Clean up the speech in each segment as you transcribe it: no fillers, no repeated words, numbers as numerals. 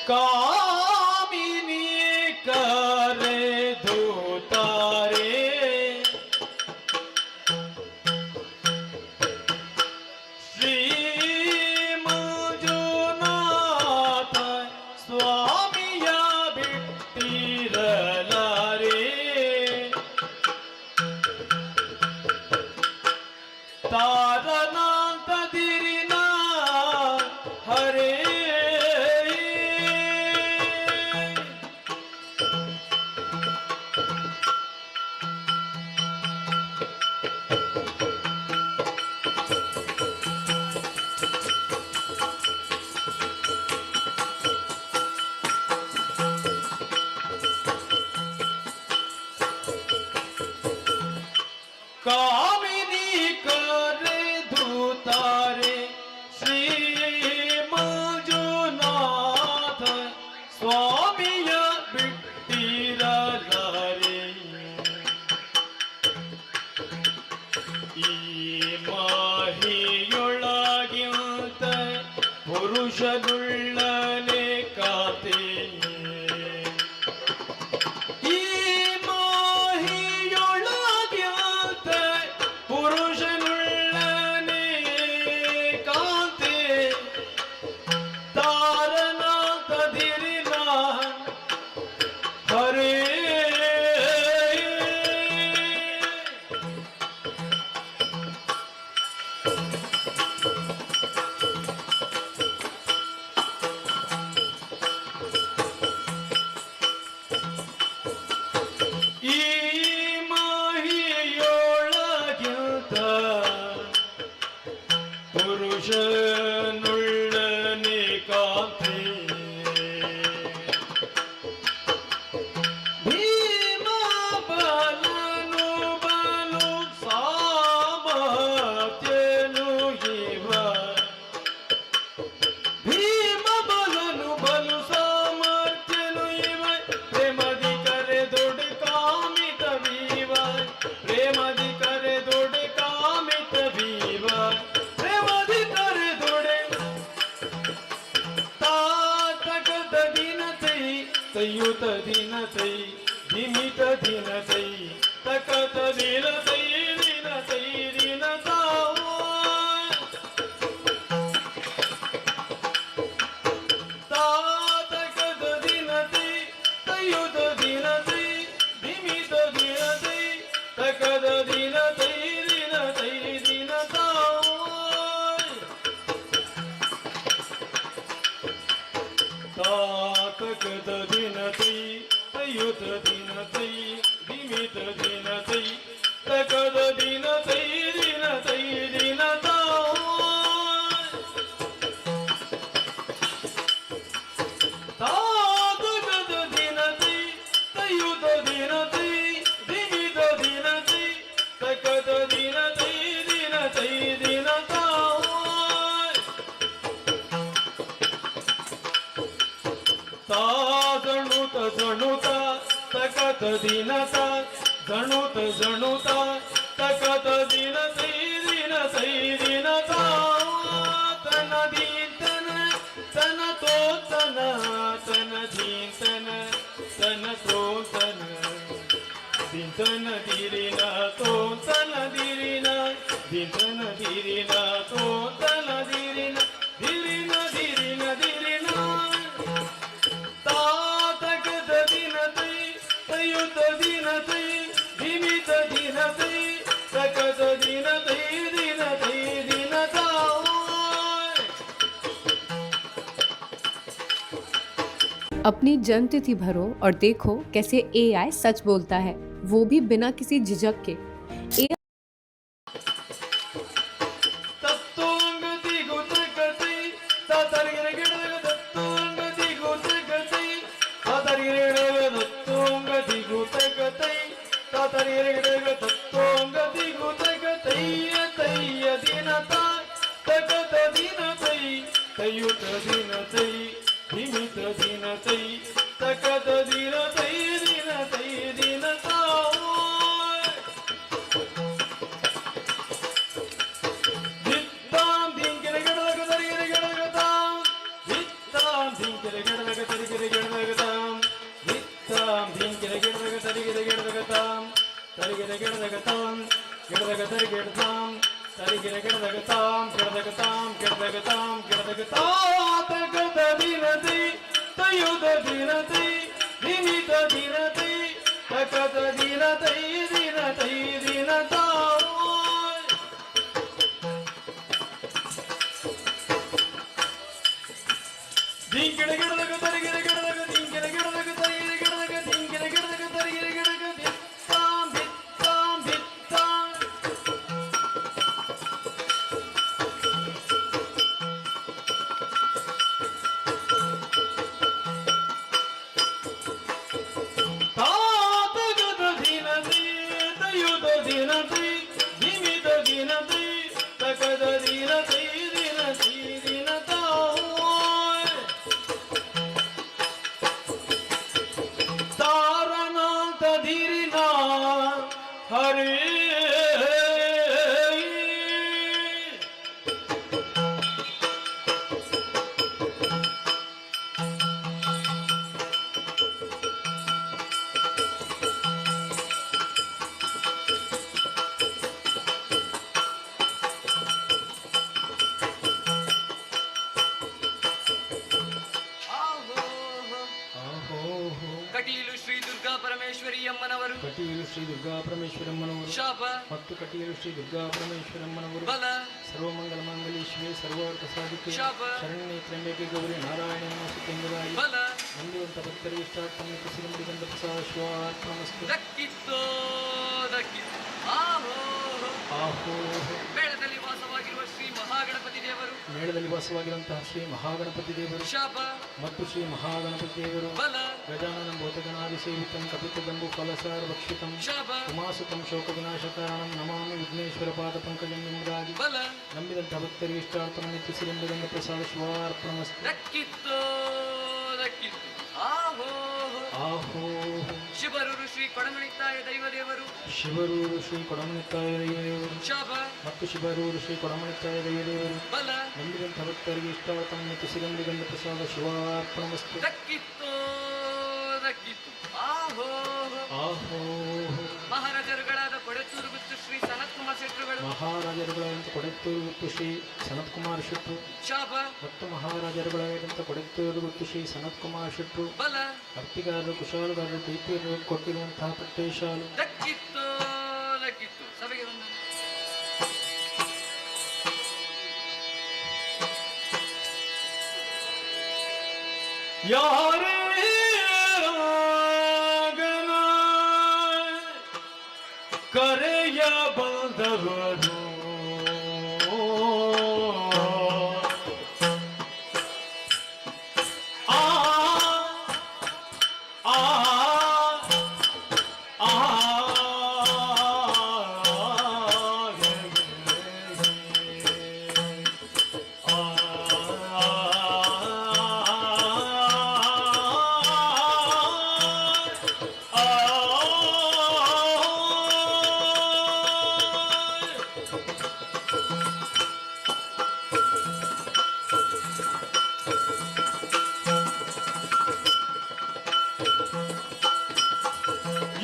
ಕಾಮಿನಿ ಕರೆದು ತಾರೆ ಶ್ರೀ ಮಂಜುನಾಥ ಸ್ವಾಮಿಯ ಬಿಟ್ಟಿರಲಾರೆ ತಾರನಾಂತದಿರಿನ ಹರೇ ಕಾಮಿನಿ ಕರೆದು ತಾರೆ ಶ್ರೀ ಮಂಜುನಾಥ ಸ್ವಾಮಿಯ ಬಿಟ್ಟಿರಲಾರೆ ಈ ಮಾಹಿಯೊಳಗಿಂತ ಪುರುಷನುಳ್ಳನೆ ಕಾತೆ ಈ ಮಾಹಿಯೊಳಗಿಂತ ಪುರುಷನುಳ್ಳನೆ ಕಾಂತೆ ತಾರನಾಂತದಿರಿನ ಹರೇ ಈ ಮಾಹಿಯೊಳಗಿಂತ ಪುರುಷನುಳ್ಳನೆ ಕಾಂತೆ ಭೀಮ ಬಲನು ಬಲು ಸಾಮರ್ಥ್ಯನು ಇವ ಭೀಮ ಬಲನು ಬಲು ಸಾಮರ್ಥ್ಯನು ಇವ ಪ್ರೇಮದಿ ಕರೆದೊಡೆ ಕಾಮಿತ ವೀವ ಪ್ರೇಮದಿ ಕರೆದೊಡೆ ಕಾಮಿತ ವೀವ ಪ್ರೇಮದಿ ಕರೆದೊಡೆ ತಾತಕದ ದಿನ ತೈ ತಯ್ಯುತ ದಿನ ತೈ ನಿಮಿತ ದಿನ ತೈ ತಕತ ದಿನ ತೈ ದಿನ ತೈ ದಿನ ತಾವ ತಾತಕದ ದಿನ ತೈ ತಯ್ಯುತ ದಿನ ತೈ ನಿಮಿತ ದಿನ ತೈ ತಕದ ದಿನ ತೈ ದಿನ ತೈ ದಿನ ತಾವ ತಾತಕದ ದಿನ ತೈ ತಯ್ಯುತ ದಿನ ತೈ ನಿಮಿತ ದಿನ ತೈ ತಕದ ದಿನ ತೈ ದಿನ ತೈ ದಿನ ತಾವ ತಾತಕದ ದಿನ ತೈ ತಯ್ಯುತ ದಿನ ತೈ ನಿಮಿತ ದಿನ ತೈ ತಕದ ದಿನ ತೈ ದಿನ ತೈ ದಿನ ತಾವ ತಾ ಜಣುತ ಜಣುತ ತಕತ ದಿನ ತಾ ಜಣುತ ಜಣುತ ತಕತ ದಿನ ತೈ ದಿನ ತೈ ದಿನ ತನ ದೀತನ ತನ ತೋ ತನ ತನ ದೀತನ ತನ ತೋ ತನ ದೀತನ ದಿರಿನ ತೋ ತನ ದಿರಿನ ದೀತನ ದಿರಿನ ತೋ ತನ ದಿರಿನ ದಿರಿನ ದಿರಿನ ದಿರಿನ ತಾತಕದ ದಿನ ತೈ ತಯ್ಯುತ ದಿನ ತೈ ನಿಮಿತ ದಿನ ತೈ ತಕದ ದಿನ ತೈ ದಿನ ತೈ ದಿನ ತಾವ अपनी जन्म तिथि भरो और देखो कैसे AI सच बोलता है, वो भी बिना किसी झिझक के। AI ತತ್ತೋಂಗತಿ ಗುತಕತೈ ತಾತರಿಗಿರ ಗಿಡದ ತತ್ತೋಂಗತಿ ಗುತಕತೈ ತಾತರಿಗಿರ ತತ್ತೋಂಗತಿ ಗುತಕತೈ ತಾತರಿಗಿರ ಗಿಡದ ತತ್ತೋಂಗತಿ ಗುತಕತೈ ತಯ್ಯ ದಿನ ತಾ ತಕತ ದಿನ ತೈ ತಯ್ಯುತ ದಿನ ತೈ ನಿಮಿತ ದಿನ ತೈ ತಕತ ದಿನ ತೈ ದಿನ ತೈ ದಿನ ತಾವ ದಿತ್ತಾಂ ದಿಂಗಿರ ಗಿಡದ ಗಿಡಗ ತಾಂ ದಿತ್ತಾಂ ಧಿಂಕಿರ ಗಿಡದಾಗ ತರಿಗಿರ ಗಿಡದಾಗ ತಾಂ ದಿತ್ತಾಂ ಧಿಂಕಿರ ಗಿಡದಾಗ ತರಿಗಿರ ಗಿಡದಾಗ ತಾಂ ತರಿಗಿರ ಗಿಡದಾಗ ತಾಂ ಗಿಡದಾಗ ತರಿಗಿಡ ತಾಂ ತರಿಗಿರ ಗಿಡದಾಗ ತಾಂ ಗಿಡದಾಗ ತಾಂ ಗಿಡದಾಗ ತಾಂ ಗಿಡದಾಗ ತಾತಗದ ದಿನದಿ ತಯುದ ದಿನದಿ ದಿನಿತ ದಿನದಿ ತಕದ ದಿನದೈ ದಿನದೈ ದಿನದ ದಿಂಕಿಡ ಗಿಡದಾಗ ತರಿಗಿರ ಗಿಡದಾಗ ದಿಂಕಿರ ಗಿಡದಾಗ ತರಿಗಿರ ಗಿಡದಾಗ ದಿಂಕಿರ ಗಿಡದಾಗ ತರಿಗಿರ ಗಿಡದಾಗ ದಿತ್ತಾಂ ದಿತ್ತಾಂ ದಿತ್ತಾಂ ತಾತಗದ ದಿನದಿ ತಯುದ ದಿನದಿ ದಿಮಿದ ದಿನದಿ ತಕದ ದಿನದಿ ದಿನದಿ ದಿನದ ತಾರನಾಥ ಧೀರಿನ ಹರೇ ಕಟೀಲು ಶ್ರೀ ದುರ್ಗಾ ಪರಮೇಶ್ವರಿ ಅಮ್ಮನವರು ಕಟೀಲು ಶ್ರೀ ದುರ್ಗಾ ಪರಮೇಶ್ವರಮ್ಮನವರು ಶಾಪ ಮತ್ತು ಕಟೀಲು ಶ್ರೀ ದುರ್ಗಾ ಪರಮೇಶ್ವರಮ್ಮನವರು ಬಲ ಸರ್ವಮಂಗಲ ಮಾಂಗಲ್ಯ ಶಿವೆ ಸರ್ವಾರ್ಥ ಸಾಧಿಕೆ ಶಾಪ ಶರಣ್ಯ ತ್ರ್ಯಂಬಕೆ ಗೌರಿ ನಾರಾಯಣ ನಮಸ್ತುತೆಂಬುದಾಗಿ ಬಲ ನಂಬಿದಂತ ಭಕ್ತರಿಗೆ ಇಷ್ಟಾರ್ಥವನ್ನು ಕೃಷಿಗಂಧ ಪ್ರಸಾದ ಶಿವಾರ್ಪಣಮಸ್ತು ದಕ್ಕಿತ್ತೋ ದಕ್ಕಿತ್ತು ಆಹೋ ಆಹೋ ಮೇಳದಲ್ಲಿ ವಾಸವಾಗಿರುವ ಶ್ರೀ ಮಹಾಗಣಪತಿ ದೇವರು ಮೇಳದಲ್ಲಿ ವಾಸವಾಗಿರುವಂತಹ ಶ್ರೀ ಮಹಾಗಣಪತಿ ದೇವರು ಶಾಪ ಮತ್ತು ಶ್ರೀ ಮಹಾಗಣಪತಿ ದೇವರು ಬಲ ಗಜಾನನ ಭೂತಗಣಾದಿ ಸೇವಿತಂ ಕಪಿತದಂಬು ಫಲಸಾರ ಭಕ್ಷಿತಂ ಶಾಪ ಉಮಾಸುತಂ ಶೋಕ ವಿನಾಶ ಕಾರಣಂ ನಮಾಮಿ ವಿಘ್ನೇಶ್ವರ ಪಾದ ಪಂಕಜಂ ಎಂಬುದಾಗಿ ಬಲ ನಂಬಿದಂತಹ ಭಕ್ತರಿಗೆ ಇಷ್ಟಾರ್ಥವನ್ನು ನಿತ್ಯಿಸಿರೆಂಬುದನ್ನು ಪ್ರಸಾದ ಶಿವಾರ್ಪಣಮಸ್ತು ದಕ್ಕಿತ್ತೋ ದಕ್ಕಿತ್ತು ಆಹೋ ಆಹೋ ಶಿವರೂರು ಶ್ರೀ ಕೊಡಮಣಿತಾಯ ದೈವ ದೇವರು ಶಿವರೂರು ಶ್ರೀ ಕೊಡಮಣಿತಾಯ ದೇವರು ಶಾಪ ಮತ್ತು ಶಿವರೂರು ಶ್ರೀ ಕೊಡಮಣಿತಾಯ ದೇವರು ಬಲ ನಂಬಿದಂತಹ ಭಕ್ತರಿಗೆ ಇಷ್ಟಾರ್ಥವನ್ನು ನಿತ್ಯಿಸಿರೆಂಬುದನ್ನು ಪ್ರಸಾದ ಶಿವಾರ್ಪಣಮಸ್ತು ದಕ್ಕಿತ್ತೋ ದಕ್ಕಿತ್ತು ಆಹೋ ಆಹೋ ಮಹಾರಾಜರುಗಳಾದ ಕೊಡೆತ್ತೂರು ಗುತ್ತು ಶ್ರೀ ಸನತ್ ಕುಮಾರ್ ಶೆಟ್ಟರುಗಳು ಮಹಾರಾಜರುಗಳಾದಂಥ ಕೊಡೆತ್ತೂರು ಗುತ್ತು ಶ್ರೀ ಸನತ್ ಕುಮಾರ್ ಶೆಟ್ರು ಶಾಪ ಮತ್ತು ಮಹಾರಾಜರುಗಳಾದಂಥ ಕೊಡೆತ್ತೂರು ಗುತ್ತು ಶ್ರೀ ಸನತ್ ಕುಮಾರ್ ಶೆಟ್ರು ಬಲ ಅರ್ತಿಗಾರರು ಕುಶಾಲಗಾರರು ದೈತ್ಯರು ಕೊಟ್ಟಿರುವಂತಹ ಪಟ್ಟೇಶಾಲು ದಕ್ಕಿತ್ತು ದಕ್ಕಿತ್ತು ಸಭೆಗೆ ಬಂದ ಯಾರೇ ರಾಗನ ಕರೆಯ ಬಂದವರು ಆ ಆ ಆ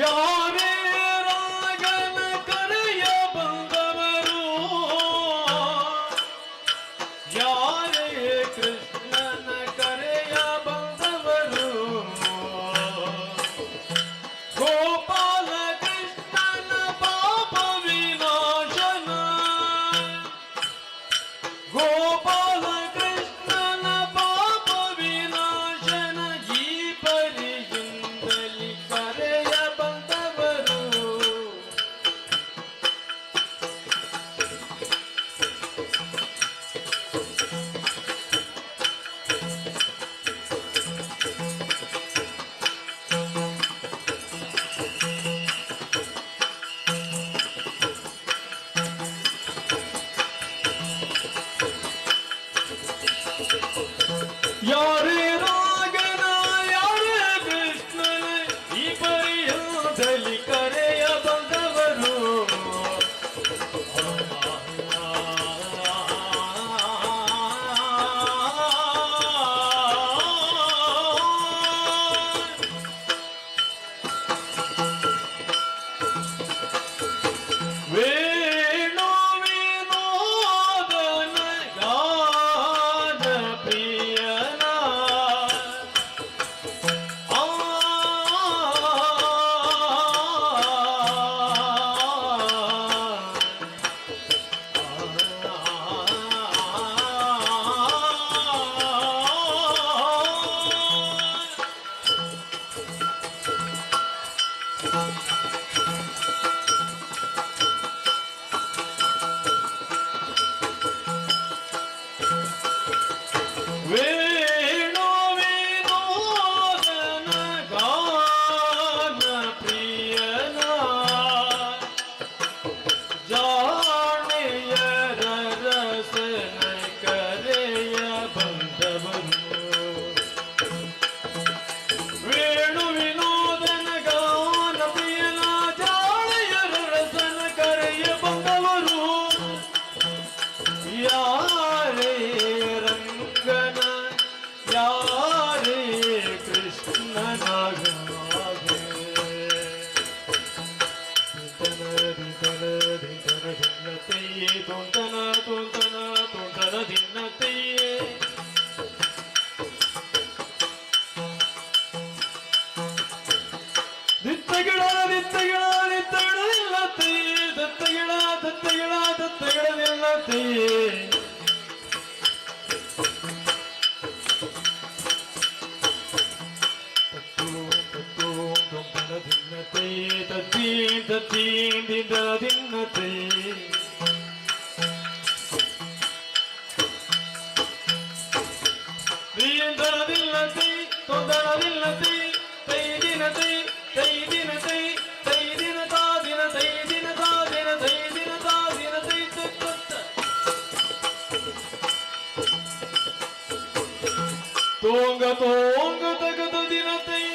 ಯಾರೇ ರಾಗನ ಕರೆಯ ಬಂದವರು ಯಾರೇ ಕೃಷ್ಣನ ಕರೆಯ ಬಂದವರು ಗೋಪಾಲ ಕೃಷ್ಣನ ಪಾಪ ವಿನಾಶನ ಗೋಪಾಲ ಕೃಷ್ಣನ ಪಾಪ ವಿನಾಶನ ಈ ಪರಿಯಿಂದಲಿ ಕರೆಯ ಬಂದವರು ದತ್ತಗಿಡದಿಲ್ಲತಿ ದತ್ತಗಿಡದಿಲ್ಲತಿ ದಿನ್ನತಿ ದಿನದಿಲ್ಲತಿ ತೊಂದರದಿಲ್ಲತಿ ತೈ ದಿನತಿ ತೈ ದಿನತಿ ತೈ ದಿನತಾ ದಿನ ತೈ ದಿನತಾ ದಿನ ತೈ ದಿನತಾ ದಿನ ತೈ ತತ್ತ ತೋಂಗ ತೋಂಗ ತಗದು ದಿನತೈ